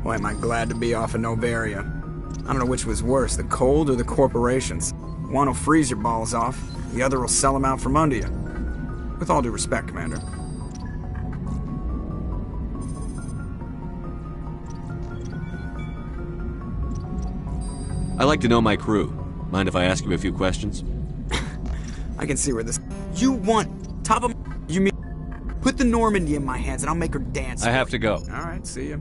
Boy, am I glad to be off of Novaria. I don't know which was worse, the cold or the corporations. One will freeze your balls off, the other will sell them out from under you. With all due respect, Commander. I like to know my crew. Mind if I ask you a few questions? I can see where this... You want top of... You mean... Put the Normandy in my hands and I'll make her dance. I have to go. Alright, see ya.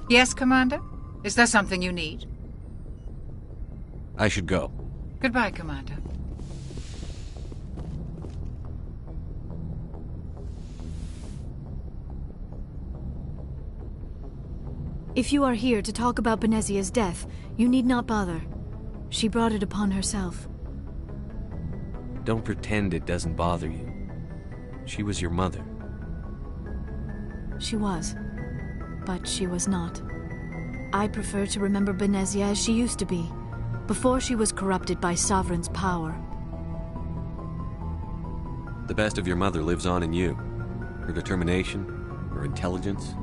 Yes, Commander? Is there something you need? I should go. Goodbye, Commander. If you are here to talk about Benezia's death, you need not bother. She brought it upon herself. Don't pretend it doesn't bother you. She was your mother. She was. But she was not. I prefer to remember Benezia as she used to be, before she was corrupted by Sovereign's power. The best of your mother lives on in you. Her determination, her intelligence,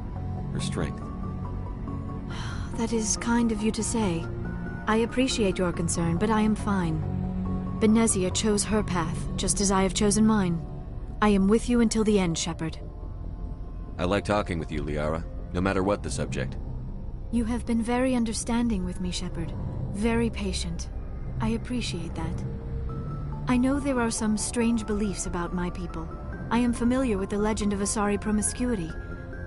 her strength. That is kind of you to say. I appreciate your concern, but I am fine. Benezia chose her path, just as I have chosen mine. I am with you until the end, Shepard. I like talking with you, Liara. No matter what the subject. You have been very understanding with me, Shepard. Very patient. I appreciate that. I know there are some strange beliefs about my people. I am familiar with the legend of Asari promiscuity,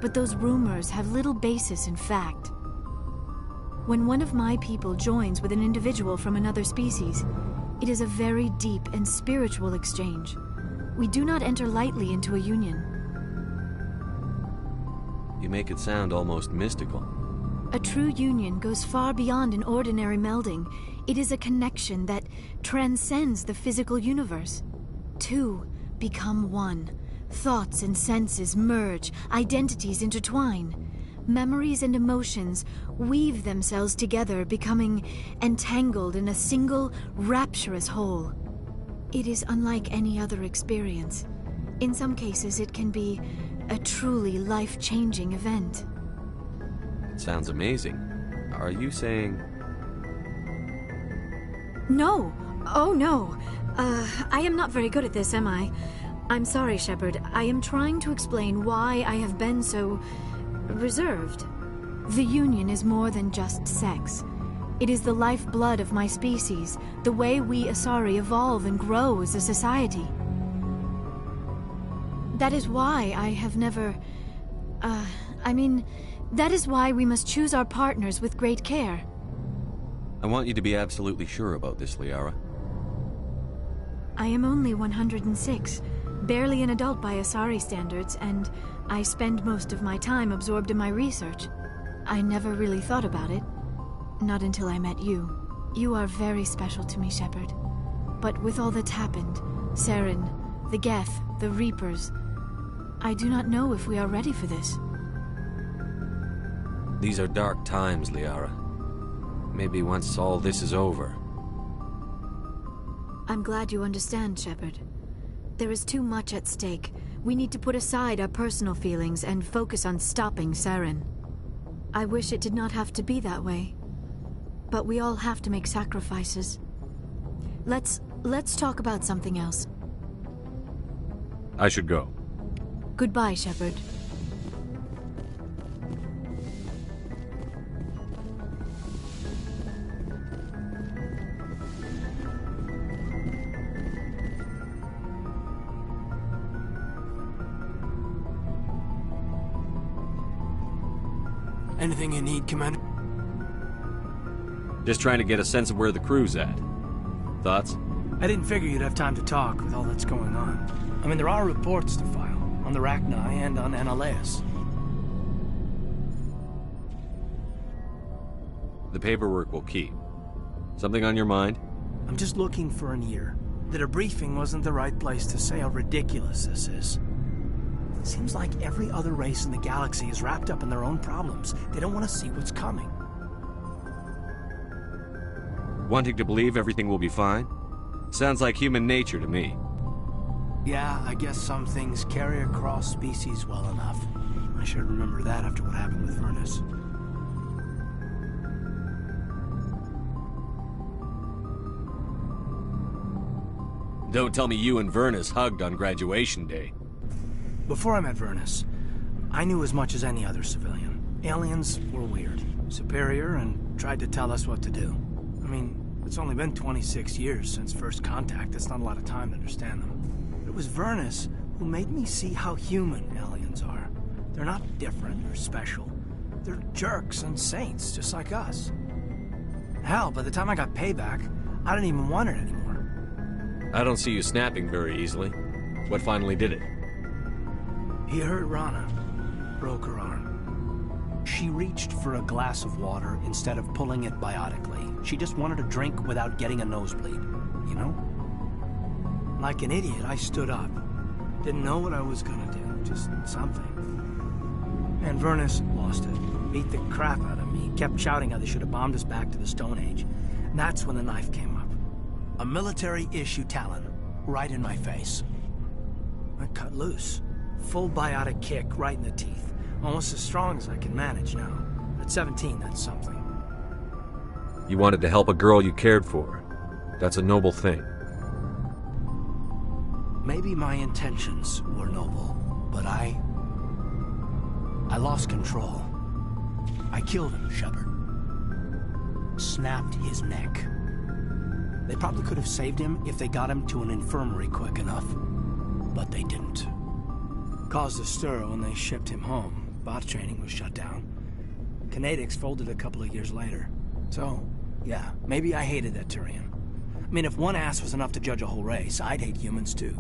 but those rumors have little basis in fact. When one of my people joins with an individual from another species, it is a very deep and spiritual exchange. We do not enter lightly into a union. You make it sound almost mystical. A true union goes far beyond an ordinary melding. It is a connection that transcends the physical universe. Two become one. Thoughts and senses merge, identities intertwine. Memories and emotions weave themselves together, becoming entangled in a single, rapturous whole. It is unlike any other experience. In some cases, it can be a truly life-changing event. It sounds amazing. Are you saying... No! Oh, no! I am not very good at this, am I? I'm sorry, Shepard. I am trying to explain why I have been so... reserved. The Union is more than just sex. It is the lifeblood of my species, the way we Asari evolve and grow as a society. That is why I have never... that is why we must choose our partners with great care. I want you to be absolutely sure about this, Liara. I am only 106, barely an adult by Asari standards, and I spend most of my time absorbed in my research. I never really thought about it. Not until I met you. You are very special to me, Shepard. But with all that's happened, Saren, the Geth, the Reapers, I do not know if we are ready for this. These are dark times, Liara. Maybe once all this is over. I'm glad you understand, Shepard. There is too much at stake. We need to put aside our personal feelings and focus on stopping Saren. I wish it did not have to be that way. But we all have to make sacrifices. Let's talk about something else. I should go. Goodbye, Shepard. Anything you need, Commander? Just trying to get a sense of where the crew's at. Thoughts? I didn't figure you'd have time to talk with all that's going on. I mean, there are reports to file, on the Rachni and on Annaleis. The paperwork will keep. Something on your mind? I'm just looking for an ear. The debriefing wasn't the right place to say how ridiculous this is. It seems like every other race in the galaxy is wrapped up in their own problems. They don't want to see what's coming. Wanting to believe everything will be fine? Sounds like human nature to me. Yeah, I guess some things carry across species well enough. I should remember that after what happened with Furnace. Don't tell me you and Vernus hugged on graduation day. Before I met Vernus, I knew as much as any other civilian. Aliens were weird, superior, and tried to tell us what to do. I mean, it's only been 26 years since first contact. That's not a lot of time to understand them. But it was Vernus who made me see how human aliens are. They're not different or special. They're jerks and saints, just like us. Hell, by the time I got payback, I didn't even want it anymore. I don't see you snapping very easily. What finally did it? He hurt Rana. Broke her arm. She reached for a glass of water instead of pulling it biotically. She just wanted a drink without getting a nosebleed, you know? Like an idiot, I stood up. Didn't know what I was gonna do, just something. And Vernus lost it. Beat the crap out of me. Kept shouting how they should have bombed us back to the Stone Age. And that's when the knife came up. A military-issue talon, right in my face. I cut loose. Full biotic kick right in the teeth. Almost as strong as I can manage now. At 17, that's something. You wanted to help a girl you cared for. That's a noble thing. Maybe my intentions were noble, but I lost control. I killed him, Shepard. Snapped his neck. They probably could have saved him if they got him to an infirmary quick enough. But they didn't. Caused a stir when they shipped him home. Bot training was shut down. Kinetics folded a couple of years later. So, yeah, maybe I hated that Turian. I mean, if one ass was enough to judge a whole race, I'd hate humans too.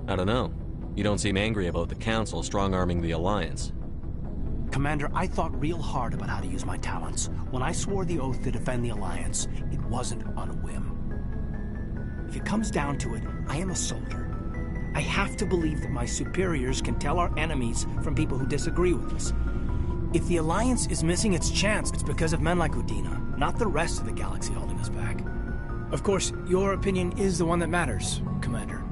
I don't know. You don't seem angry about the Council strong-arming the Alliance. Commander, I thought real hard about how to use my talents. When I swore the oath to defend the Alliance, it wasn't on a whim. If it comes down to it, I am a soldier. I have to believe that my superiors can tell our enemies from people who disagree with us. If the Alliance is missing its chance, it's because of men like Udina, not the rest of the galaxy holding us back. Of course, your opinion is the one that matters, Commander.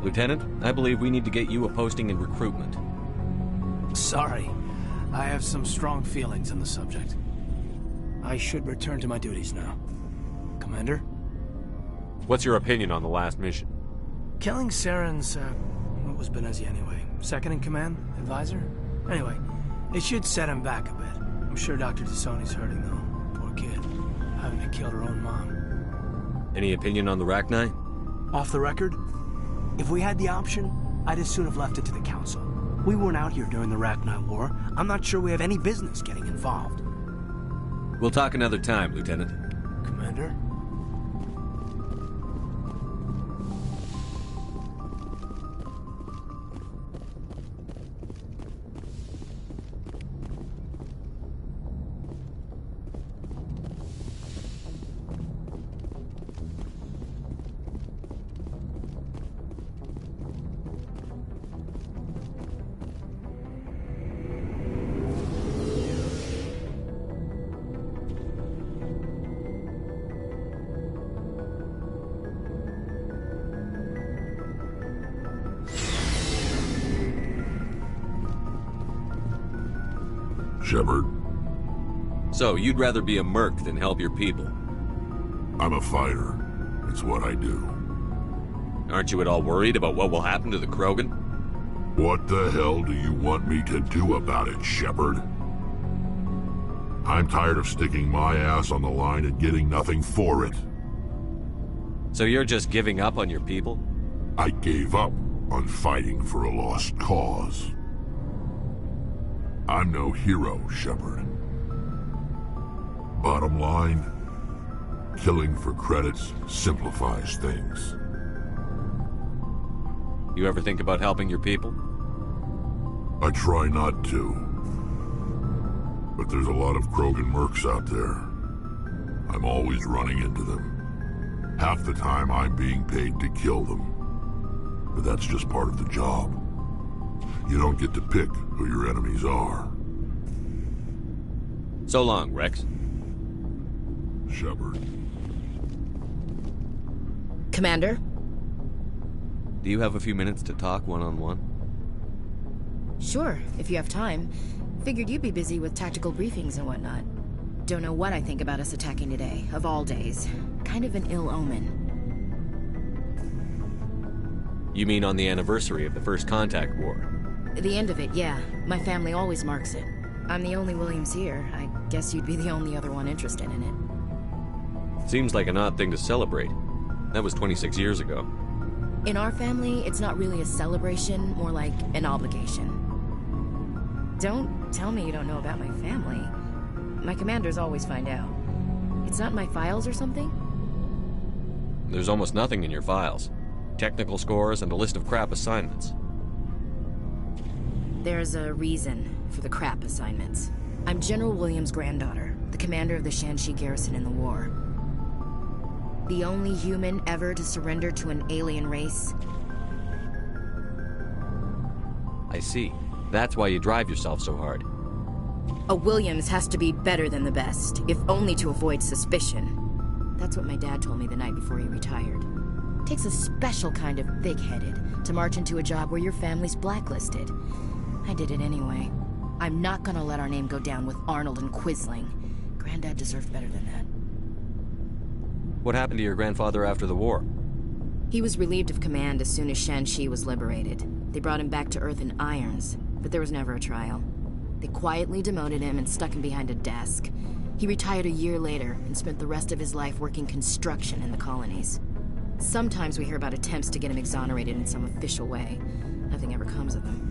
Lieutenant, I believe we need to get you a posting in recruitment. Sorry. I have some strong feelings on the subject. I should return to my duties now. Commander? What's your opinion on the last mission? Killing Saren's, what was Benezi anyway? Second in command? Advisor? Anyway, it should set him back a bit. I'm sure Dr. Tassoni's hurting, though. Poor kid. Having to kill her own mom. Any opinion on the Rachni? Off the record? If we had the option, I'd as soon have left it to the Council. We weren't out here during the Rachni War. I'm not sure we have any business getting involved. We'll talk another time, Lieutenant. Commander? Shepard. So, you'd rather be a merc than help your people? I'm a fighter. It's what I do. Aren't you at all worried about what will happen to the Krogan? What the hell do you want me to do about it, Shepard? I'm tired of sticking my ass on the line and getting nothing for it. So you're just giving up on your people? I gave up on fighting for a lost cause. I'm no hero, Shepard. Bottom line, killing for credits simplifies things. You ever think about helping your people? I try not to. But there's a lot of Krogan mercs out there. I'm always running into them. Half the time I'm being paid to kill them. But that's just part of the job. You don't get to pick who your enemies are. So long, Rex. Shepard. Commander? Do you have a few minutes to talk one-on-one? Sure, if you have time. Figured you'd be busy with tactical briefings and whatnot. Don't know what I think about us attacking today, of all days. Kind of an ill omen. You mean on the anniversary of the First Contact War? The end of it, yeah. My family always marks it. I'm the only Williams here. I guess you'd be the only other one interested in it. Seems like an odd thing to celebrate. That was 26 years ago. In our family, it's not really a celebration, more like an obligation. Don't tell me you don't know about my family. My commanders always find out. It's not in my files or something? There's almost nothing in your files. Technical scores and a list of crap assignments. There's a reason for the crap assignments. I'm General Williams' granddaughter, the commander of the Shanxi garrison in the war. The only human ever to surrender to an alien race. I see. That's why you drive yourself so hard. A Williams has to be better than the best, if only to avoid suspicion. That's what my dad told me the night before he retired. Takes a special kind of thick-headed to march into a job where your family's blacklisted. I did it anyway. I'm not gonna let our name go down with Arnold and Quisling. Granddad deserved better than that. What happened to your grandfather after the war? He was relieved of command as soon as Shanxi was liberated. They brought him back to Earth in irons, but there was never a trial. They quietly demoted him and stuck him behind a desk. He retired a year later and spent the rest of his life working construction in the colonies. Sometimes we hear about attempts to get him exonerated in some official way. Nothing ever comes of them.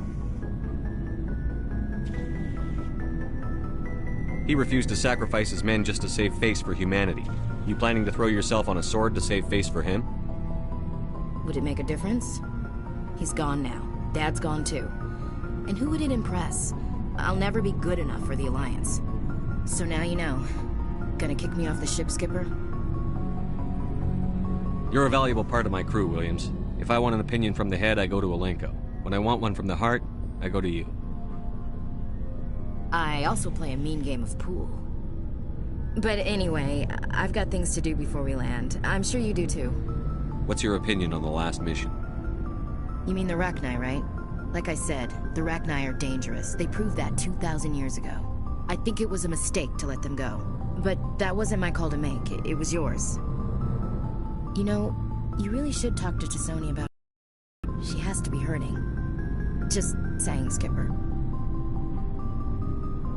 He refused to sacrifice his men just to save face for humanity. You planning to throw yourself on a sword to save face for him? Would it make a difference? He's gone now. Dad's gone too. And who would it impress? I'll never be good enough for the Alliance. So now you know. Gonna kick me off the ship, Skipper? You're a valuable part of my crew, Williams. If I want an opinion from the head, I go to Alenko. When I want one from the heart, I go to you. I also play a mean game of pool. But anyway, I've got things to do before we land. I'm sure you do too. What's your opinion on the last mission? You mean the Rachni, right? Like I said, the Rachni are dangerous. They proved that 2,000 years ago. I think it was a mistake to let them go. But that wasn't my call to make. It was yours. You know, you really should talk to Tassoni about it. She has to be hurting. Just saying, Skipper.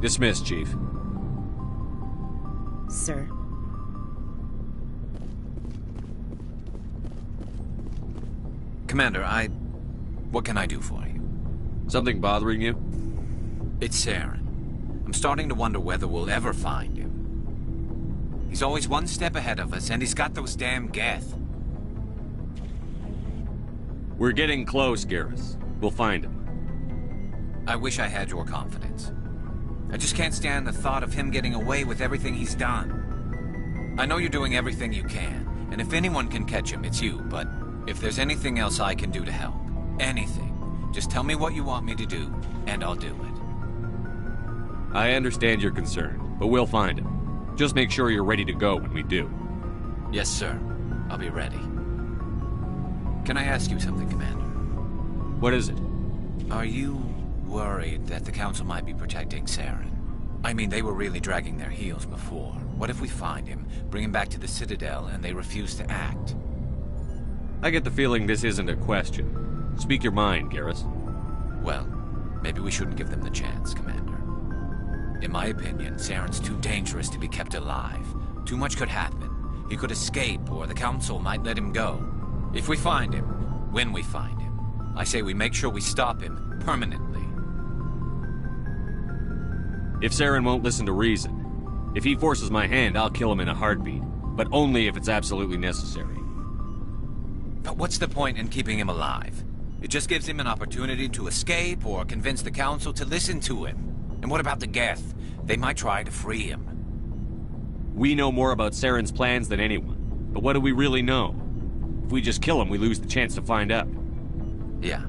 Dismissed, Chief. Sir. Commander, what can I do for you? Something bothering you? It's Saren. I'm starting to wonder whether we'll ever find him. He's always one step ahead of us, and he's got those damn Geth. We're getting close, Garrus. We'll find him. I wish I had your confidence. I just can't stand the thought of him getting away with everything he's done. I know you're doing everything you can, and if anyone can catch him, it's you, but if there's anything else I can do to help, anything, just tell me what you want me to do, and I'll do it. I understand your concern, but we'll find him. Just make sure you're ready to go when we do. Yes, sir. I'll be ready. Can I ask you something, Commander? What is it? Are you worried that the Council might be protecting Saren? I mean, they were really dragging their heels before. What if we find him, bring him back to the Citadel, and they refuse to act? I get the feeling this isn't a question. Speak your mind, Garrus. Well, maybe we shouldn't give them the chance, Commander. In my opinion, Saren's too dangerous to be kept alive. Too much could happen. He could escape, or the Council might let him go. If we find him, when we find him, I say we make sure we stop him permanently. If Saren won't listen to reason, if he forces my hand, I'll kill him in a heartbeat. But only if it's absolutely necessary. But what's the point in keeping him alive? It just gives him an opportunity to escape or convince the council to listen to him. And what about the Geth? They might try to free him. We know more about Saren's plans than anyone. But what do we really know? If we just kill him, we lose the chance to find out. Yeah,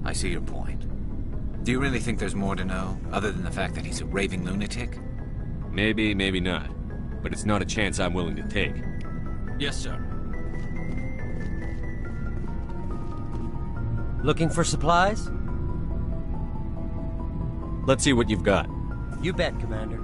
I see your point. Do you really think there's more to know, other than the fact that he's a raving lunatic? Maybe, maybe not. But it's not a chance I'm willing to take. Yes, sir. Looking for supplies? Let's see what you've got. You bet, Commander.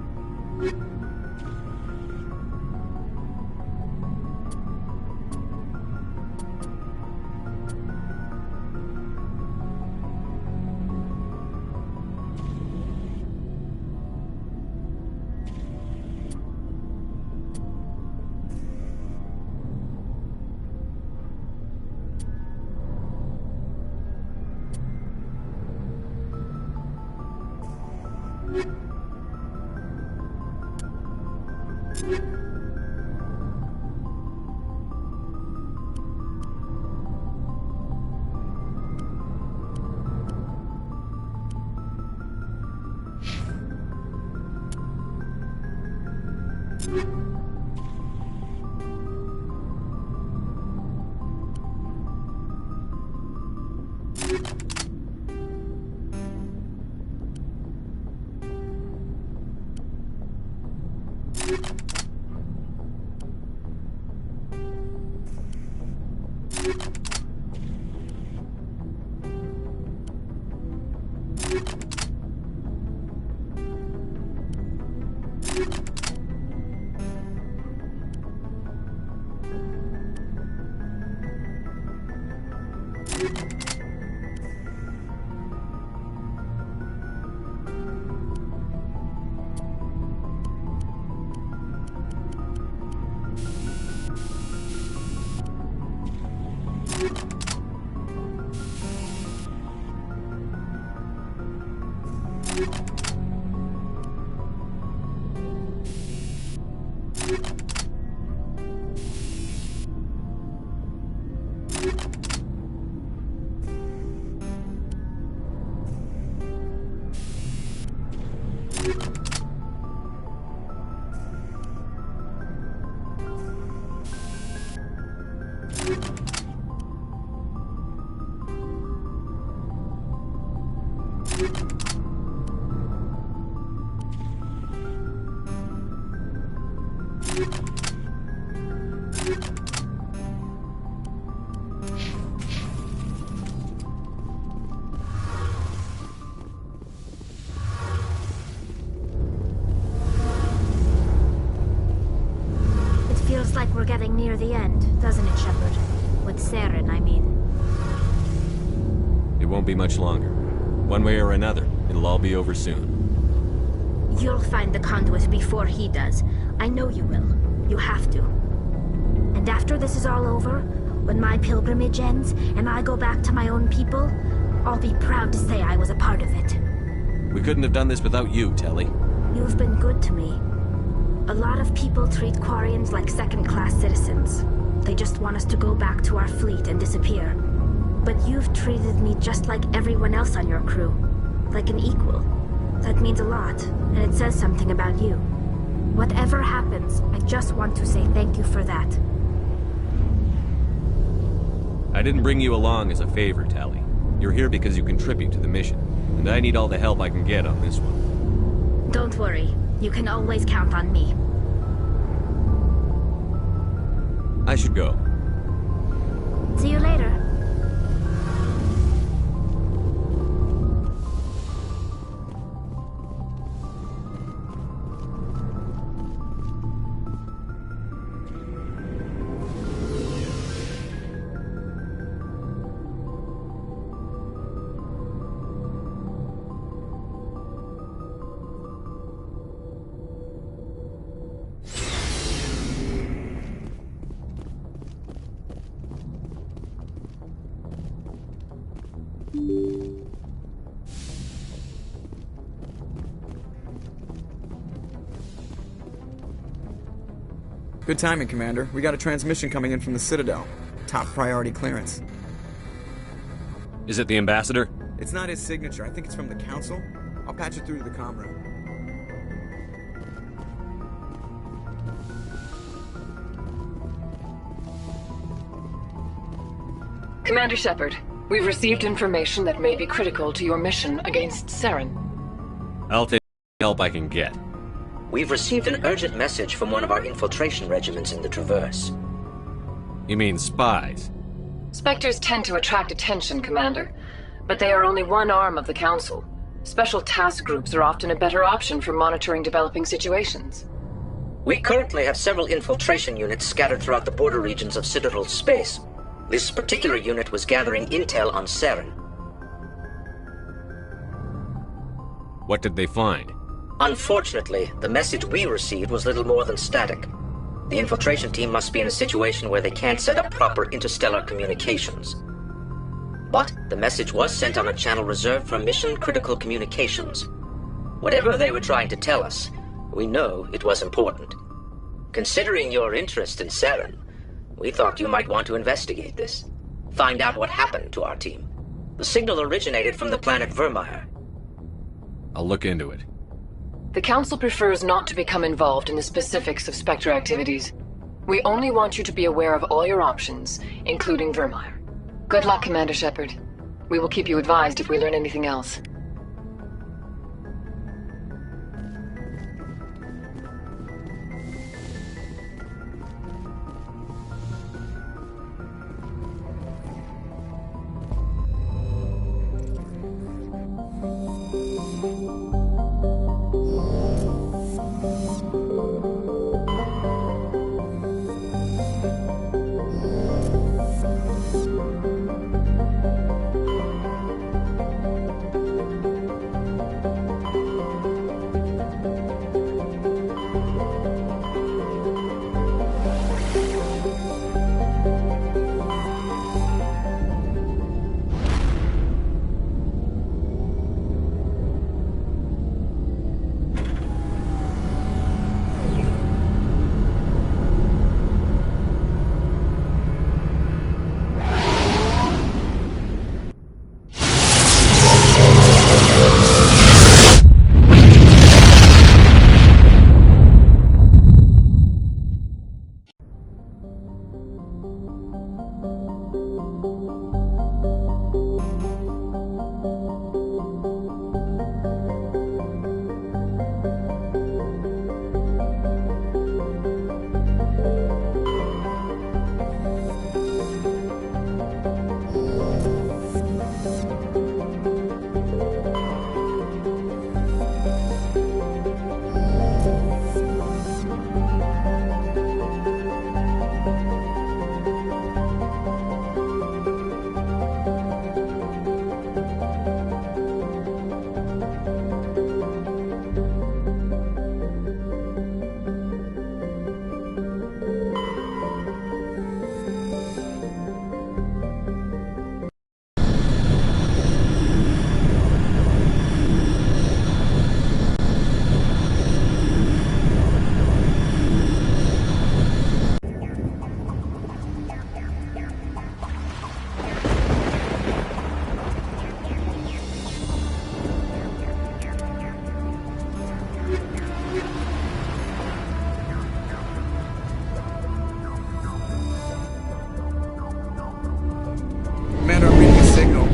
Feels like we're getting near the end, doesn't it, Shepard? With Saren, I mean. It won't be much longer. One way or another, it'll all be over soon. You'll find the conduit before he does. I know you will. You have to. And after this is all over, when my pilgrimage ends, and I go back to my own people, I'll be proud to say I was a part of it. We couldn't have done this without you, Telly. You've been good to me. A lot of people treat Quarians like second-class citizens. They just want us to go back to our fleet and disappear. But you've treated me just like everyone else on your crew. Like an equal. That means a lot, and it says something about you. Whatever happens, I just want to say thank you for that. I didn't bring you along as a favor, Telly. You're here because you contribute to the mission, and I need all the help I can get on this one. Don't worry. You can always count on me. I should go. See you later. Good timing, Commander. We got a transmission coming in from the Citadel. Top priority clearance. Is it the ambassador? It's not his signature. I think it's from the council. I'll patch it through to the comm room. Commander Shepard, we've received information that may be critical to your mission against Saren. I'll take the help I can get. We've received an urgent message from one of our infiltration regiments in the Traverse. You mean spies? Spectres tend to attract attention, Commander, but they are only one arm of the Council. Special task groups are often a better option for monitoring developing situations. We currently have several infiltration units scattered throughout the border regions of Citadel space. This particular unit was gathering intel on Saren. What did they find? Unfortunately, the message we received was little more than static. The infiltration team must be in a situation where they can't set up proper interstellar communications. But the message was sent on a channel reserved for mission-critical communications. Whatever they were trying to tell us, we know it was important. Considering your interest in Saren, we thought you might want to investigate this. Find out what happened to our team. The signal originated from the planet Vermeer. I'll look into it. The Council prefers not to become involved in the specifics of Spectre activities. We only want you to be aware of all your options, including Vermeer. Good luck, Commander Shepard. We will keep you advised if we learn anything else.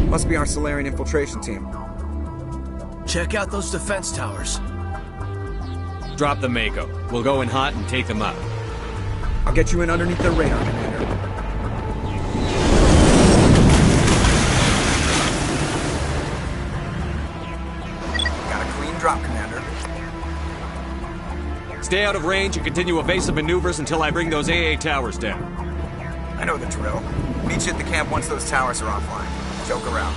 Must be our Solarian infiltration team. Check out those defense towers. Drop the Mako. We'll go in hot and take them out. I'll get you in underneath their radar, Commander. Got a clean drop, Commander. Stay out of range and continue evasive maneuvers until I bring those AA towers down. I know the drill. Meet you at the camp once those towers are offline. Joke around.